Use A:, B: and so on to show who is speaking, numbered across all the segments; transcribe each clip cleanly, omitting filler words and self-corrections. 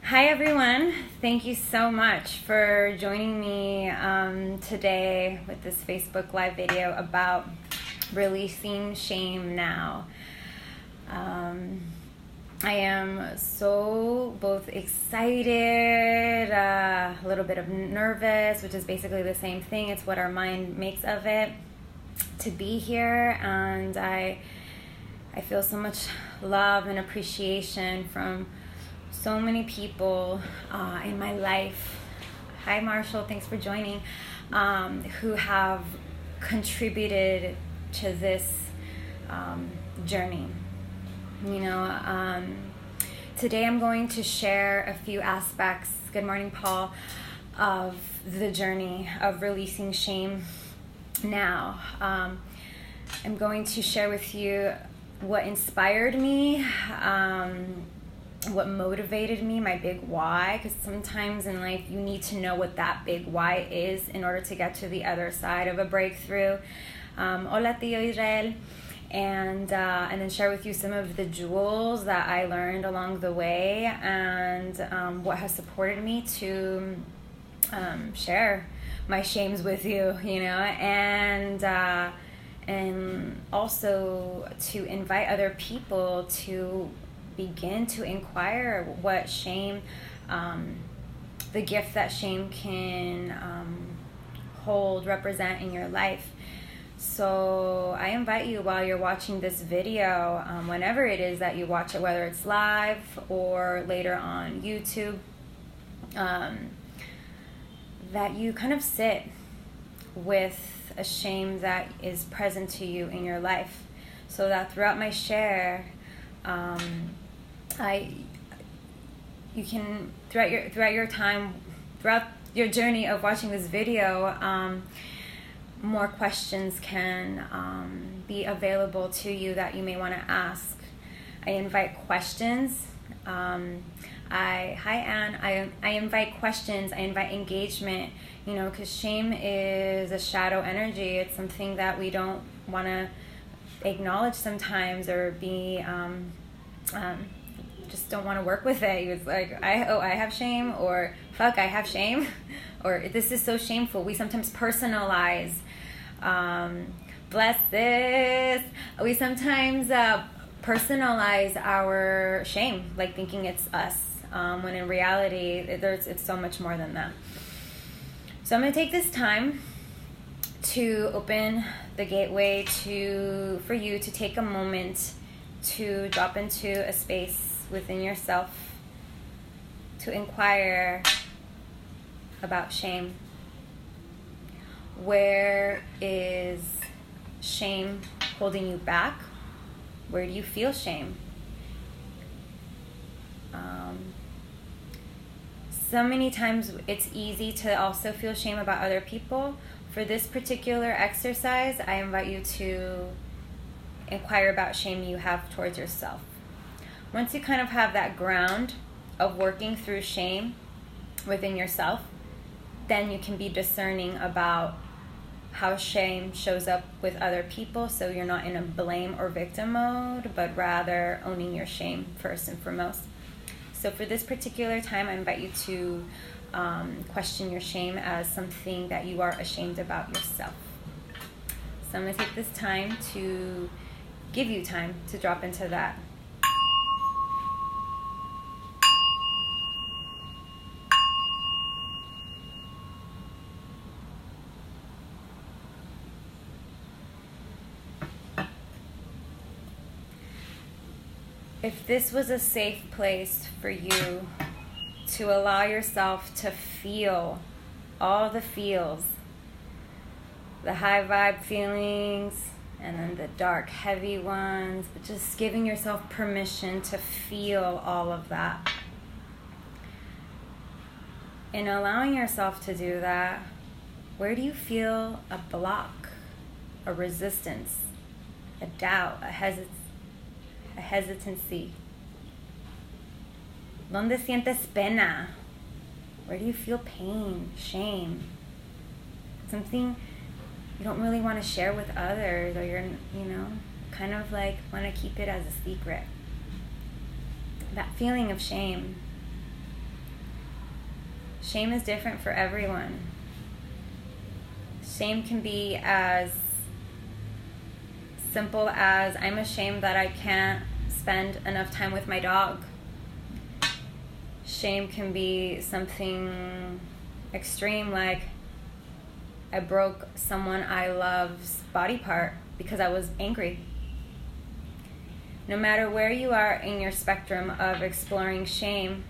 A: Hi everyone, thank you so much for joining me today with this Facebook Live video about releasing shame now. I am so both excited, a little bit of nervous, which is basically the same thing. It's what our mind makes of it, to be here, and I feel so much love and appreciation from so many people in my life. Hi Marshall, thanks for joining, who have contributed to this journey. Today I'm going to share a few aspects, good morning Paul, of the journey of releasing shame now. I'm going to share with you what inspired me, what motivated me, my big why, because sometimes in life you need to know what that big why is in order to get to the other side of a breakthrough. Hola Tío Israel. And then share with you some of the jewels that I learned along the way, and what has supported me to share my shames with you, and also to invite other people to begin to inquire what shame, the gift that shame can hold, represent in your life. So I invite you, while you're watching this video, whenever it is that you watch it, whether it's live or later on YouTube, that you kind of sit with a shame that is present to you in your life, so that throughout my share, you can throughout your journey of watching this video, more questions can be available to you that you may want to ask. I invite questions. Hi Anne. I invite questions. I invite engagement. Because shame is a shadow energy. It's something that we don't want to acknowledge sometimes, or be just don't want to work with it. It's like, I have shame, or fuck, I have shame, or this is so shameful. We sometimes personalize, bless this. We sometimes personalize our shame, like thinking it's us, when in reality it's so much more than that. So I'm going to take this time to open the gateway for you to take a moment to drop into a space within yourself to inquire about shame. Where is shame holding you back? Where do you feel shame? So many times it's easy to also feel shame about other people. For this particular exercise, I invite you to inquire about shame you have towards yourself. Once you kind of have that ground of working through shame within yourself, then you can be discerning about how shame shows up with other people, so you're not in a blame or victim mode, but rather owning your shame first and foremost. So for this particular time, I invite you to question your shame as something that you are ashamed about yourself. So I'm going to take this time to give you time to drop into that. If this was a safe place for you to allow yourself to feel all the feels, the high vibe feelings, and then the dark, heavy ones, but just giving yourself permission to feel all of that. In allowing yourself to do that, where do you feel a block, a resistance, a doubt, a hesitancy? ¿Dónde sientes pena? Where do you feel pain, shame? Something you don't really want to share with others, or you're, kind of like want to keep it as a secret. That feeling of shame. Shame is different for everyone. Shame can be as simple as, I'm ashamed that I can't spend enough time with my dog. Shame can be something extreme, like I broke someone I love's body part because I was angry. No matter where you are in your spectrum of exploring shame,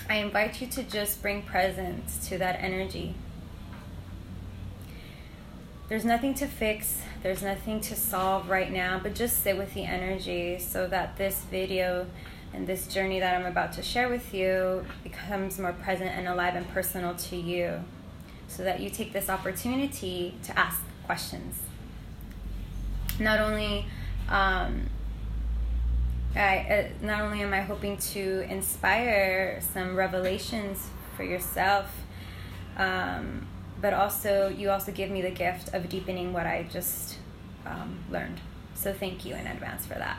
A: I invite you to just bring presence to that energy. There's nothing to fix, there's nothing to solve right now, but just sit with the energy so that this video and this journey that I'm about to share with you becomes more present and alive and personal to you, so that you take this opportunity to ask questions. Not only am I hoping to inspire some revelations for yourself, but you also give me the gift of deepening what I just learned. So thank you in advance for that.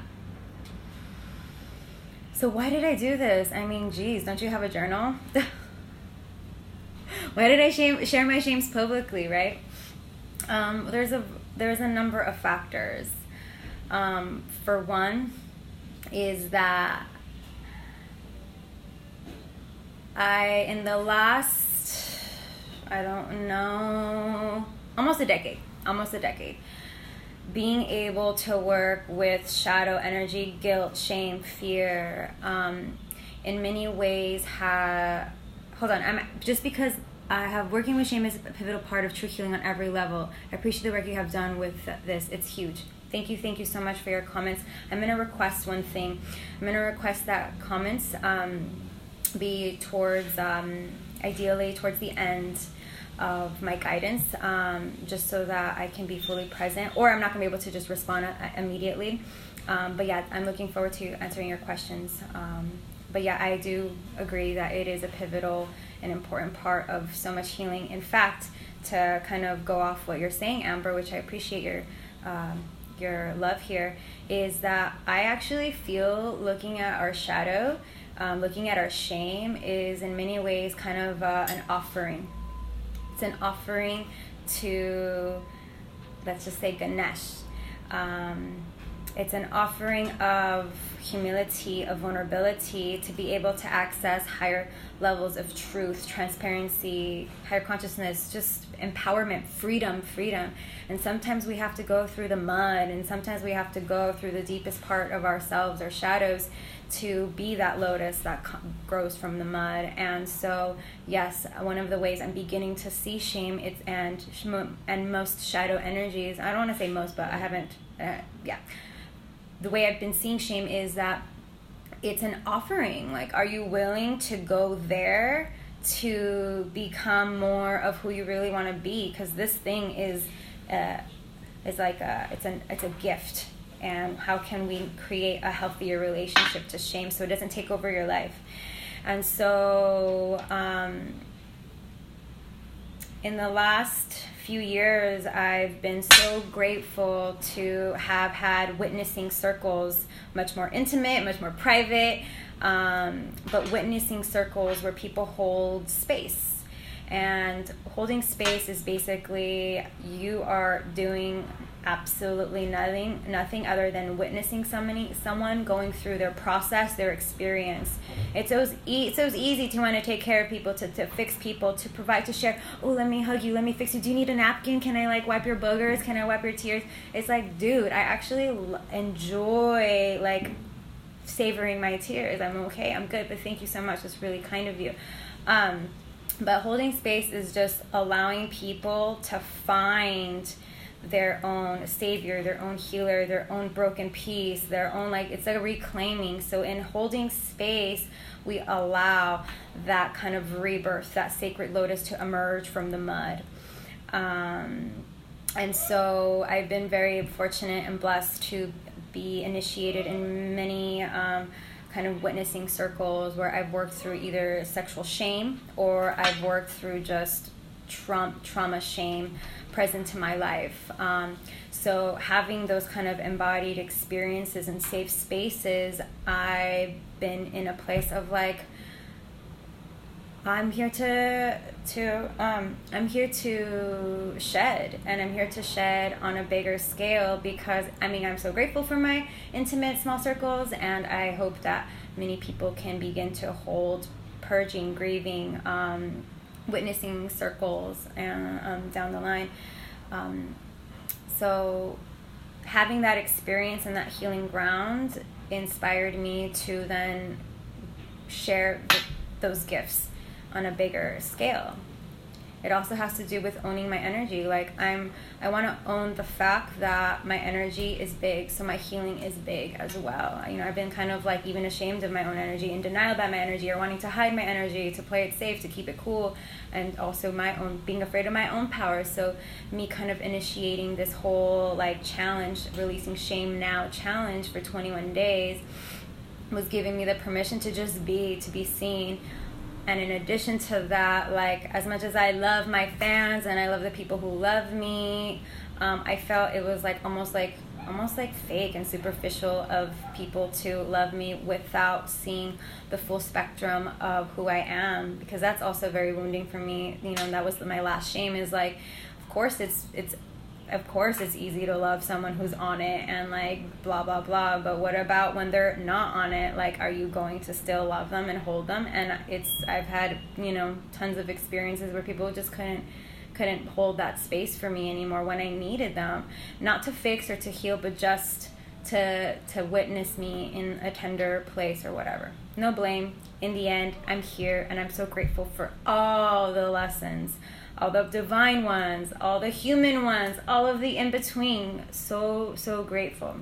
A: So why did I do this? I mean, geez, don't you have a journal? Why did I share my shames publicly, right? There's a number of factors. For one, is that in the last, I don't know, almost a decade, being able to work with shadow energy, guilt, shame, fear, in many ways just because I have working with shame is a pivotal part of true healing on every level. I appreciate the work you have done with this. It's huge. Thank you so much for your comments. I'm going to request one thing. I'm going to request that comments be towards, ideally towards the end of my guidance, just so that I can be fully present, or I'm not going to be able to just respond immediately. But yeah, I'm looking forward to answering your questions. But yeah, I do agree that it is a pivotal and important part of so much healing. In fact, to kind of go off what you're saying, Amber, which I appreciate your love here, is that I actually feel looking at our shadow, looking at our shame is in many ways kind of an offering. It's an offering to, let's just say, Ganesh. It's an offering of humility, of vulnerability, to be able to access higher levels of truth, transparency, higher consciousness, just empowerment, freedom. And sometimes we have to go through the mud, and sometimes we have to go through the deepest part of ourselves, our shadows, to be that lotus that grows from the mud. And so, yes, one of the ways I'm beginning to see shame, and most shadow energies, I don't want to say most, but I haven't, the way I've been seeing shame is that it's an offering. Like, are you willing to go there to become more of who you really want to be? Because this thing is like it's a gift. And how can we create a healthier relationship to shame so it doesn't take over your life? And so in the last few years, I've been so grateful to have had witnessing circles, much more intimate, much more private, but witnessing circles where people hold space. And holding space is basically you are doing absolutely nothing other than witnessing someone going through their process, their experience. It's so easy to want to take care of people, to fix people, to provide, to share. Oh, let me hug you, let me fix you. Do you need a napkin? Can I wipe your boogers? Can I wipe your tears? It's like, dude, I actually enjoy savoring my tears. I'm okay, I'm good, but thank you so much. It's really kind of you. But holding space is just allowing people to find their own savior, their own healer, their own broken piece, their own, it's like a reclaiming. So in holding space, we allow that kind of rebirth, that sacred lotus to emerge from the mud. And so I've been very fortunate and blessed to be initiated in many kind of witnessing circles where I've worked through either sexual shame, or I've worked through just trauma shame present to my life. So having those kind of embodied experiences and safe spaces, I've been in a place of I'm here I'm here to shed, and I'm here to shed on a bigger scale, because I'm so grateful for my intimate small circles, and I hope that many people can begin to hold purging, grieving, witnessing circles and down the line. So having that experience and that healing ground inspired me to then share those gifts on a bigger scale. It also has to do with owning my energy. Like I want to own the fact that my energy is big, so my healing is big as well. I've been kind of like even ashamed of my own energy, in denial about my energy, or wanting to hide my energy, to play it safe, to keep it cool, and also being afraid of my own power. So me kind of initiating this whole like challenge, releasing shame now challenge for 21 days was giving me the permission to just be, to be seen. And in addition to that, like, as much as I love my fans and I love the people who love me, I felt it was like almost like fake and superficial of people to love me without seeing the full spectrum of who I am, because that's also very wounding for me. That was my last shame, is like, of course it's easy to love someone who's on it and like blah blah blah, but what about when they're not on it? Like, are you going to still love them and hold them? And I've had tons of experiences where people just couldn't hold that space for me anymore when I needed them, not to fix or to heal, but just to witness me in a tender place or whatever. No blame. In the end, I'm here, and I'm so grateful for all the lessons, all the divine ones, all the human ones, all of the in-between. So grateful.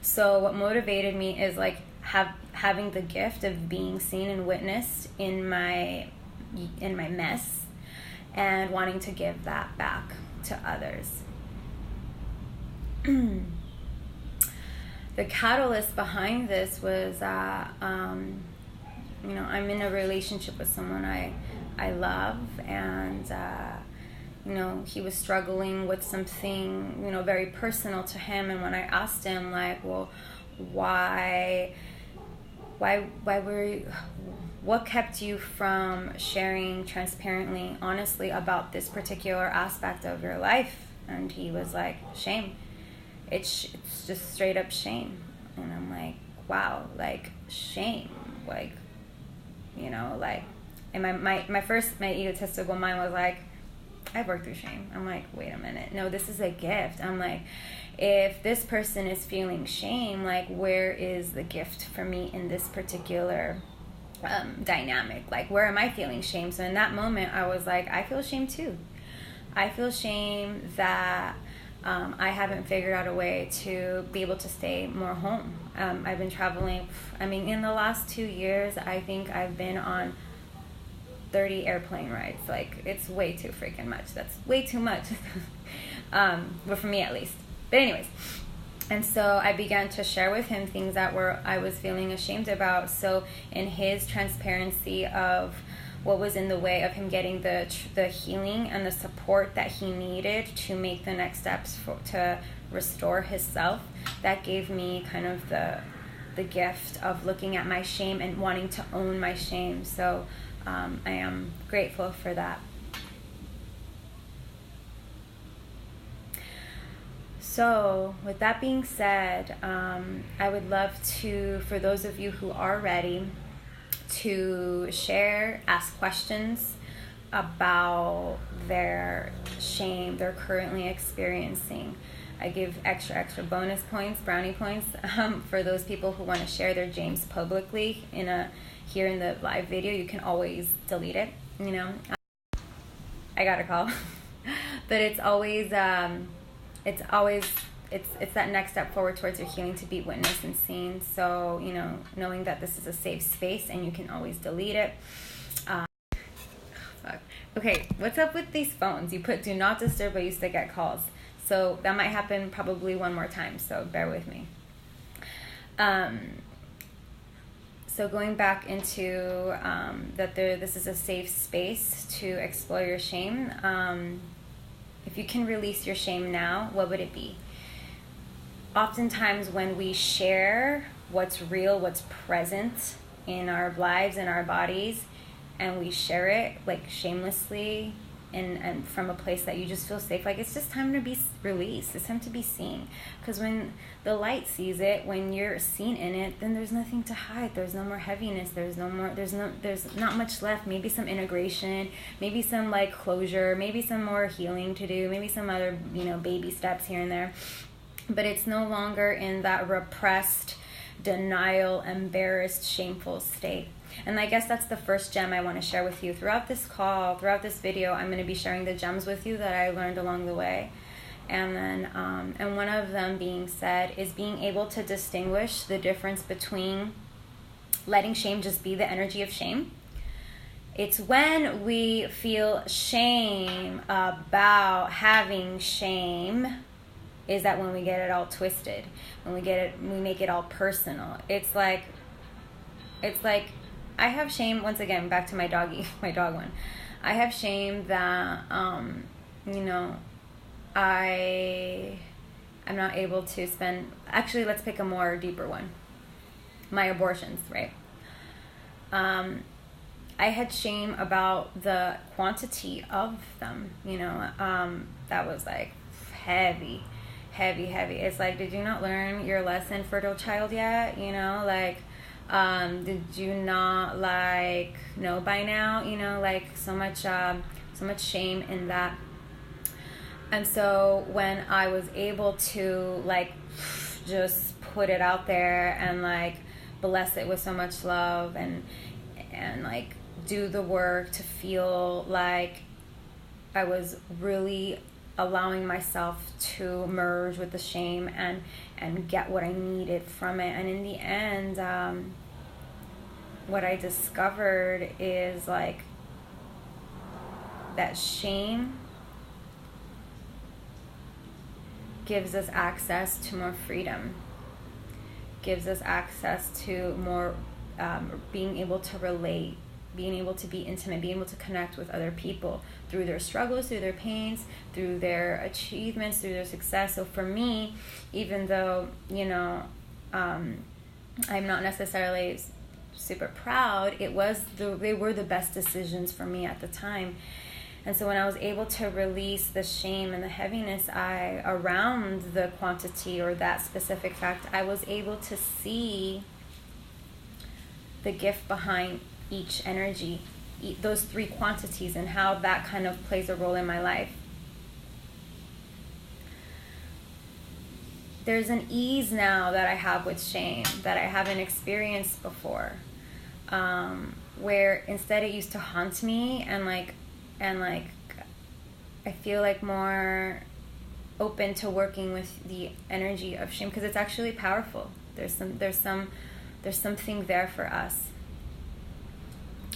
A: So what motivated me is like having the gift of being seen and witnessed in my mess, and wanting to give that back to others. The catalyst behind this was I'm in a relationship with someone I love, and he was struggling with something very personal to him. And when I asked him, like, well, why were you, what kept you from sharing transparently, honestly, about this particular aspect of your life? And he was like, shame. It's just straight up shame. And I'm like, wow, like, shame, like, like. And my egotistical mind was like, I've worked through shame. I'm like, wait a minute. No, this is a gift. I'm like, if this person is feeling shame, like, where is the gift for me in this particular dynamic? Like, where am I feeling shame? So in that moment, I was like, I feel shame too. I feel shame that I haven't figured out a way to be able to stay more home. I've been traveling. In the last 2 years, I think I've been on 30 airplane rides. Like, it's way too freaking much. That's way too much. But for me, at least. But anyways, and so I began to share with him things that I was feeling ashamed about. So in his transparency of what was in the way of him getting the healing and the support that he needed to make the next steps to restore himself, that gave me kind of the gift of looking at my shame and wanting to own my shame. So I am grateful for that. So with that being said, I would love to, for those of you who are ready, to share, ask questions about their shame they're currently experiencing. I give extra bonus points, brownie points, for those people who want to share their James publicly here in the live video. You can always delete it, I got a call. But it's that next step forward towards your healing, to be witnessed and seen. So, knowing that this is a safe space and you can always delete it. Okay, what's up with these phones? You put do not disturb, but you still get calls. So that might happen probably one more time, so bear with me. So going back into this is a safe space to explore your shame. If you can release your shame now, what would it be? Oftentimes when we share what's real, what's present in our lives and our bodies, and we share it like shamelessly, and from a place that you just feel safe, like it's just time to be released, it's time to be seen. Because when the light sees it, when you're seen in it, then there's nothing to hide, there's no more heaviness, there's not much left. Maybe some integration, maybe some like closure, maybe some more healing to do, maybe some other, baby steps here and there, but it's no longer in that repressed, denial, embarrassed, shameful state. And I guess that's the first gem I want to share with you. Throughout this call, throughout this video, I'm going to be sharing the gems with you that I learned along the way. And then, and one of them being said is being able to distinguish the difference between letting shame just be the energy of shame. It's when we feel shame about having shame, is that when we get it all twisted, when we make it all personal. It's like I have shame, once again, back to my dog one. I have shame that, I'm not able to spend, actually, let's pick a more deeper one. My abortions, right? I had shame about the quantity of them, that was like heavy. It's like, did you not learn your lesson, fertile child, yet? Did you not know by now? So much shame in that. And so when I was able to just put it out there and bless it with so much love and do the work to feel like I was really allowing myself to merge with the shame and get what I needed from it. And in the end, what I discovered is that shame gives us access to more freedom, gives us access to more being able to relate, being able to be intimate, being able to connect with other people through their struggles, through their pains, through their achievements, through their success. So for me, even though, I'm not necessarily super proud, they were the best decisions for me at the time. And so when I was able to release the shame and the heaviness around the quantity or that specific fact, I was able to see the gift behind each energy, those three quantities, and how that kind of plays a role in my life. There's an ease now that I have with shame that I haven't experienced before, where instead it used to haunt me and I feel more open to working with the energy of shame, because it's actually powerful. There's something there for us.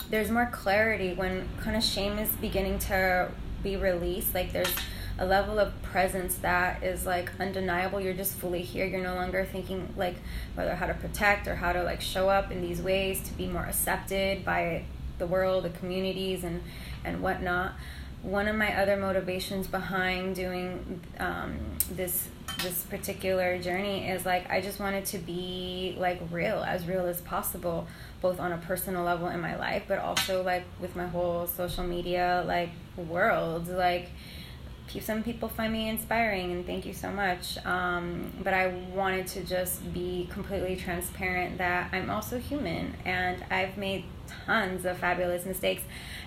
A: There's more clarity when kind of shame is beginning to be released. There's a level of presence that is undeniable. You're just fully here. You're no longer thinking whether how to protect or how to show up in these ways to be more accepted by the world, the communities, and whatnot. One of my other motivations behind doing this particular journey is I just wanted to be real as possible, both on a personal level in my life, but also with my whole social media world. Some people find me inspiring, and thank you so much. But I wanted to just be completely transparent that I'm also human, and I've made tons of fabulous mistakes,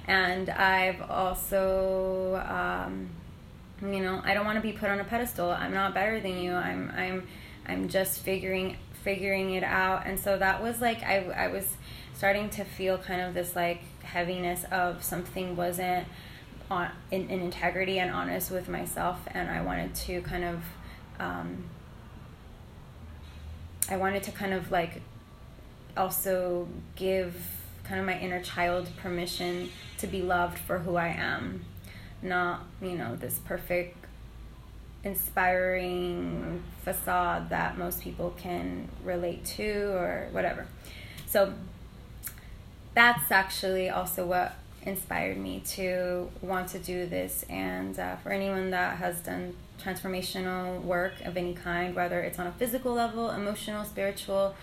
A: and I've also, I don't want to be put on a pedestal. I'm not better than you. I'm just figuring it out. And so that was I was starting to feel kind of this heaviness of something wasn't in integrity and honest with myself, and I wanted to kind of also give kind of my inner child permission to be loved for who I am, not this perfect inspiring facade that most people can relate to or whatever. So that's actually also what inspired me to want to do this. And for anyone that has done transformational work of any kind, whether it's on a physical level, emotional, spiritual,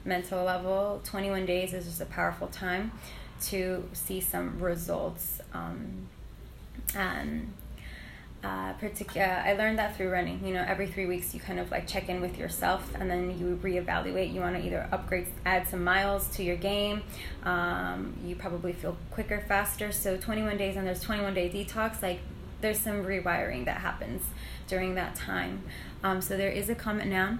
A: mental level, 21 days is just a powerful time. to see some results. I learned that through running. You know, every 3 weeks you kind of like check in with yourself, and then you reevaluate. You want to either upgrade, add some miles to your game. You probably feel quicker, faster. So 21 days, and there's 21-day detox. Like, there's some rewiring that happens during that time. So there is a comment now.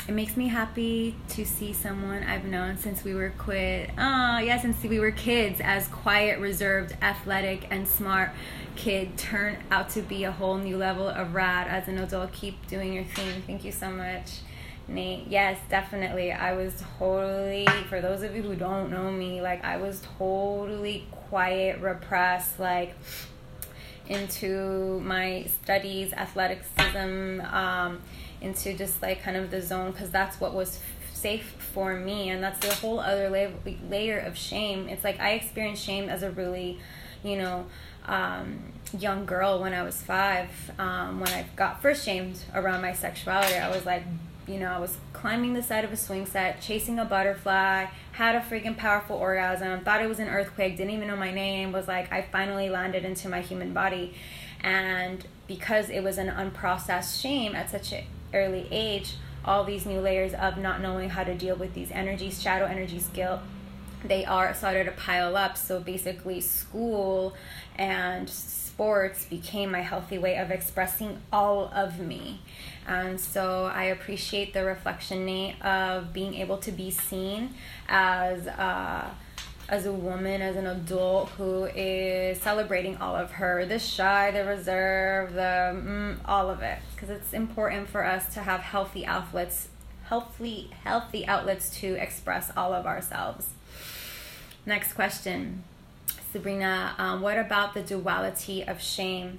A: It makes me happy to see someone I've known since we were since we were kids, as quiet, reserved, athletic, and smart kid turn out to be a whole new level of rad as an adult. Keep doing your thing. Thank you so much, Nate. Yes, definitely. I was totally, for those of you who don't know me, like, I was totally quiet, repressed, like, into my studies, athleticism, into just like kind of the zone, because that's what was safe for me. And that's the whole other layer of shame. It's like I experienced shame as a really, young girl when I was 5. When I got first shamed around my sexuality, I was like, I was climbing the side of a swing set, chasing a butterfly, had a freaking powerful orgasm, thought it was an earthquake, didn't even know my name, was like, I finally landed into my human body. And because it was an unprocessed shame at such an early age, all these new layers of not knowing how to deal with these energies, shadow energies, guilt, they started to pile up. So basically school and sports became my healthy way of expressing all of me. And so I appreciate the reflection, Nate, of being able to be seen as a woman, as an adult who is celebrating all of her, the shy, the reserved, all of it. Because it's important for us to have healthy outlets to express all of ourselves. Next question, Sabrina. What about the duality of shame?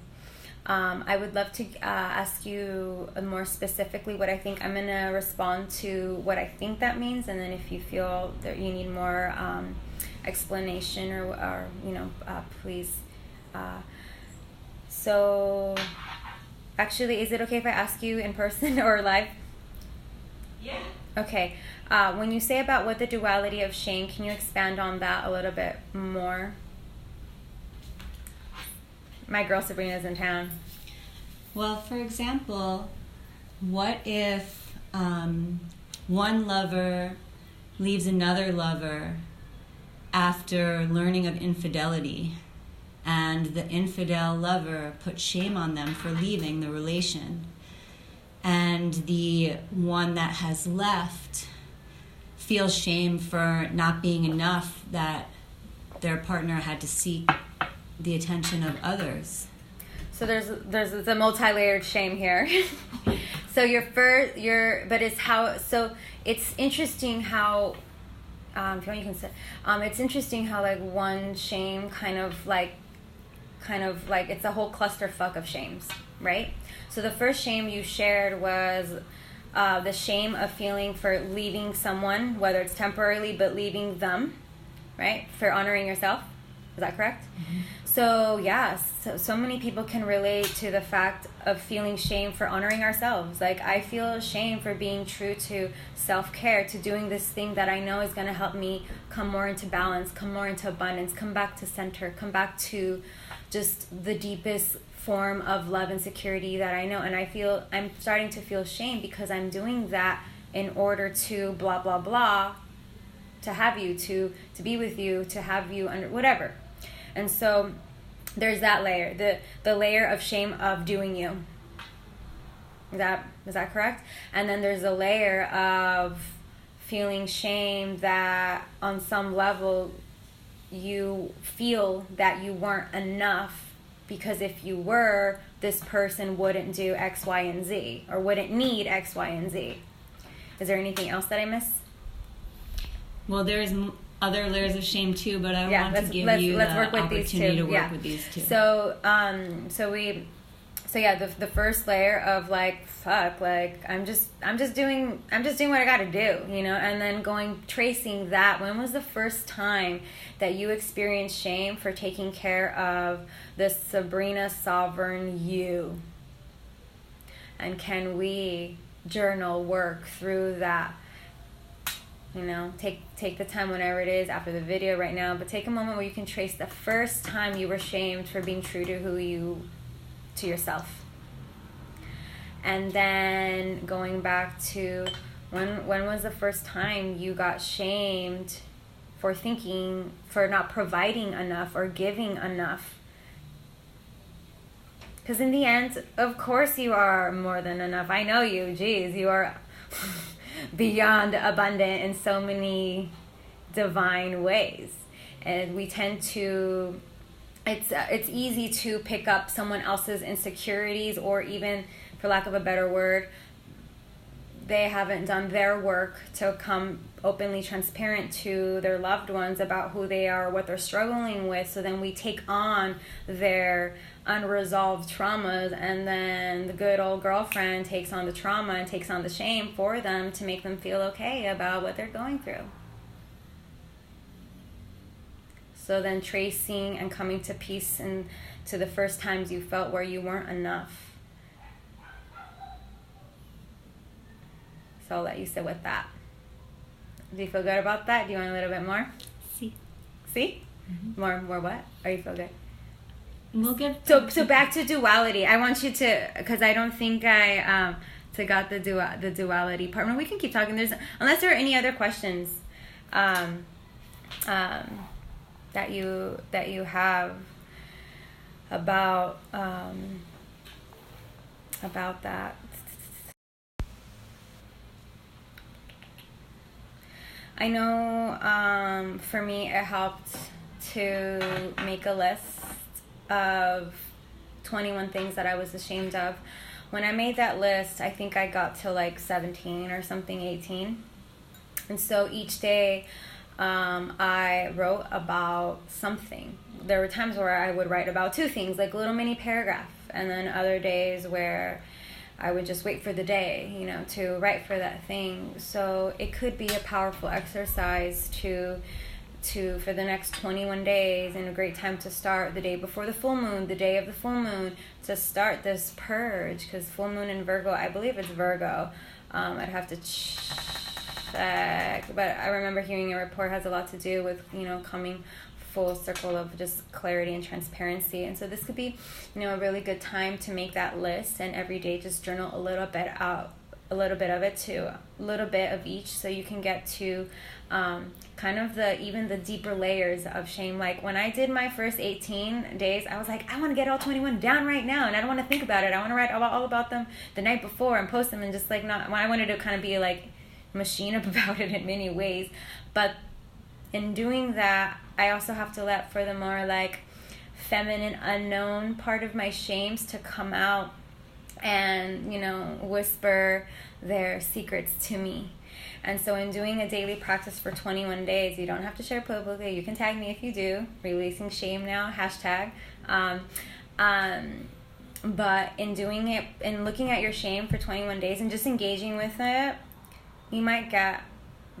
A: I would love to ask you more specifically what I think. I'm going to respond to what I think that means, and then if you feel that you need more explanation or please. So, actually, is it okay if I ask you in person or live?
B: Yeah.
A: Okay. When you say about what the duality of shame, can you expand on that a little bit more? My girl Sabrina's in town.
B: Well, for example, what if one lover leaves another lover after learning of infidelity, and the infidel lover puts shame on them for leaving the relation, and the one that has left feels shame for not being enough, that their partner had to seek the attention of others.
A: So there's a multi-layered shame here. So it's interesting how it's interesting how like one shame kind of like it's a whole clusterfuck of shames, right? So the first shame you shared was the shame of feeling for leaving someone, whether it's temporarily, but leaving them, right? For honoring yourself. Is that correct? Mm-hmm. So yes, so many people can relate to the fact of feeling shame for honoring ourselves. Like, I feel shame for being true to self-care, to doing this thing that I know is going to help me come more into balance, come more into abundance, come back to center, come back to just the deepest form of love and security that I know. And I'm starting to feel shame because I'm doing that in order to blah, blah, blah, to have you, to be with you, to have you under whatever. And so there's that layer, the layer of shame of doing you. Is that correct? And then there's a layer of feeling shame that on some level you feel that you weren't enough, because if you were, this person wouldn't do X, Y, and Z, or wouldn't need X, Y, and Z. Is there anything else that I missed?
B: Well, there's other layers of shame too, but I want to give you the opportunity to work with these two.
A: So the first layer of like, fuck, like I'm just doing what I got to do, and then tracing that. When was the first time that you experienced shame for taking care of the Sabrina sovereign you? And can we journal work through that You know, take the time whenever it is after the video right now, but take a moment where you can trace the first time you were shamed for being true to yourself. And then going back to when was the first time you got shamed for not providing enough or giving enough? Because in the end, of course you are more than enough. I know you, geez, you are beyond abundant in so many divine ways. And we tend to, it's easy to pick up someone else's insecurities, or even, for lack of a better word, they haven't done their work to come openly transparent to their loved ones about who they are, what they're struggling with. So then we take on their unresolved traumas, and then the good old girlfriend takes on the trauma and takes on the shame for them to make them feel okay about what they're going through. So then tracing and coming to peace and to the first times you felt where you weren't enough. So I'll let you sit with that. Do you feel good about that? Do you want a little bit more?
B: See?
A: Mm-hmm. More what? Or you feel good?
B: We'll get
A: so back to duality. I want you to, because I don't think I got the duality part. No, we can keep talking. Unless there are any other questions that you have about that. I know for me it helped to make a list of 21 things that I was ashamed of. When I made that list, I think I got to like 17 or something, 18. And so each day I wrote about something. There were times where I would write about 2 things, like a little mini paragraph. And then other days where I would just wait for the day, you know, to write for that thing. So it could be a powerful exercise to for the next 21 days, and a great time to start the day before the full moon, the day of the full moon, to start this purge, because full moon in Virgo, I believe it's Virgo. I'd have to check, but I remember hearing a report has a lot to do with, you know, coming full circle of just clarity and transparency. And so this could be, you know, a really good time to make that list, and every day just journal a little bit of it to a little bit of each, so you can get to kind of even the deeper layers of shame. Like when I did my first 18 days, I was like, I want to get all 21 down right now, and I don't want to think about it. I want to write all about them the night before and post them, and just like not. I wanted to kind of be like machine up about it in many ways, but in doing that, I also have to let for the more like feminine, unknown part of my shames to come out and, you know, whisper their secrets to me. And so in doing a daily practice for 21 days, you don't have to share publicly. You can tag me if you do. Releasing shame now, hashtag. But in doing it and looking at your shame for 21 days and just engaging with it, you might get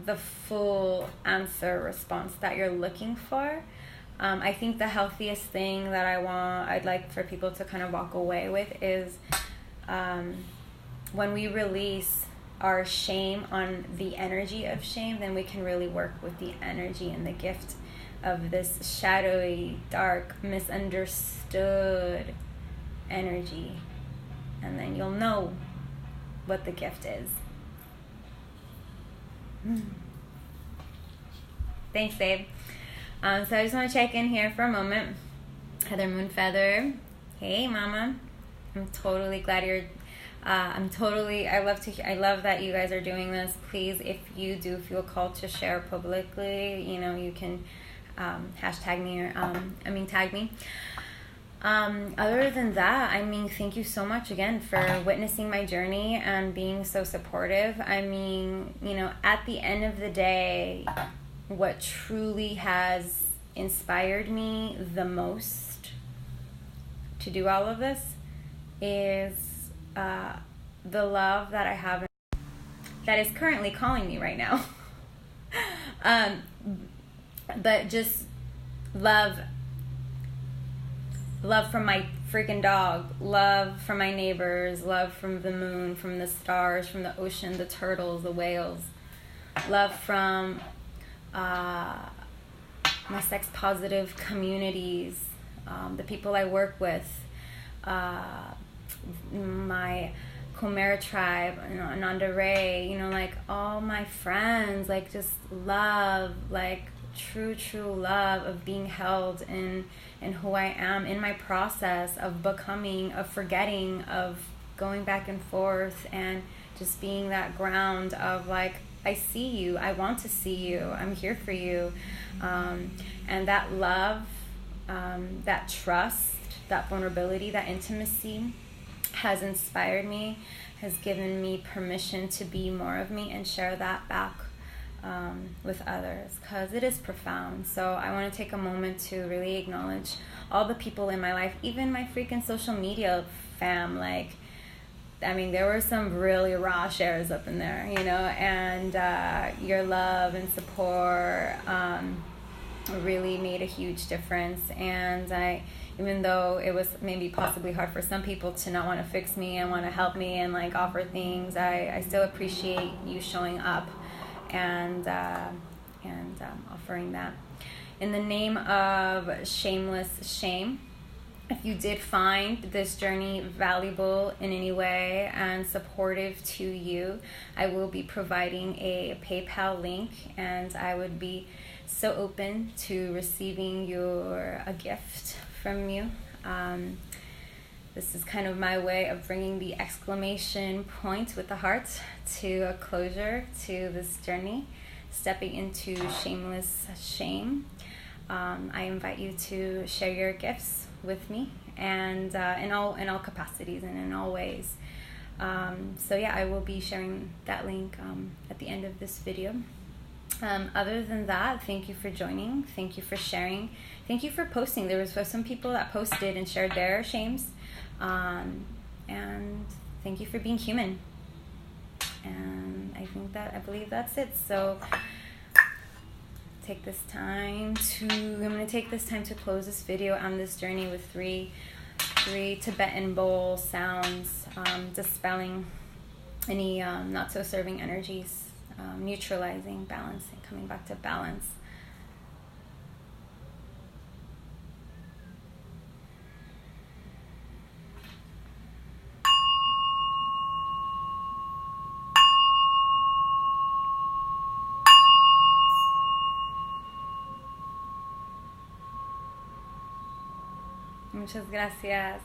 A: the full answer response that you're looking for. I think the healthiest thing that I'd like for people to kind of walk away with is when we release our shame on the energy of shame, then we can really work with the energy and the gift of this shadowy, dark, misunderstood energy. And then you'll know what the gift is. Thanks, babe. So I just want to check in here for a moment. Heather Moonfeather. Hey, mama. I'm totally glad you're I love that you guys are doing this. Please, if you do feel called to share publicly, you know, you can hashtag me or tag me. Other than that, I mean, thank you so much again for witnessing my journey and being so supportive. I mean, you know, at the end of the day, what truly has inspired me the most to do all of this is the love that I have that is currently calling me right now. But just love from my freaking dog, love from my neighbors, love from the moon, from the stars, from the ocean, the turtles, the whales, love from my sex positive communities, the people I work with, my Khmer tribe, Ananda Ray, like all my friends, like just love, like true love of being held in who I am, in my process of becoming, of forgetting, of going back and forth, and just being that ground of like, I see you, I want to see you, I'm here for you. And that love, that trust, that vulnerability, that intimacy has inspired me, has given me permission to be more of me and share that back with others, because it is profound. So I want to take a moment to really acknowledge all the people in my life, even my freaking social media fam. Like, I mean, there were some really raw shares up in there, and your love and support really made a huge difference. And even though it was maybe possibly hard for some people to not want to fix me and want to help me and like offer things, I still appreciate you showing up and offering that. In the name of shameless shame, if you did find this journey valuable in any way and supportive to you, I will be providing a PayPal link, and I would be so open to receiving a gift from you. This is kind of my way of bringing the exclamation point with the heart to a closure to this journey, stepping into shameless shame. I invite you to share your gifts with me, and in all capacities and in all ways. So yeah, I will be sharing that link at the end of this video. Other than that, thank you for joining. Thank you for sharing. Thank you for posting. There was some people that posted and shared their shames. And thank you for being human. And I believe that's it. So I'm going to take this time to close this video on this journey with three Tibetan bowl sounds, dispelling any not so serving energies, neutralizing, balancing, coming back to balance. Muchas gracias.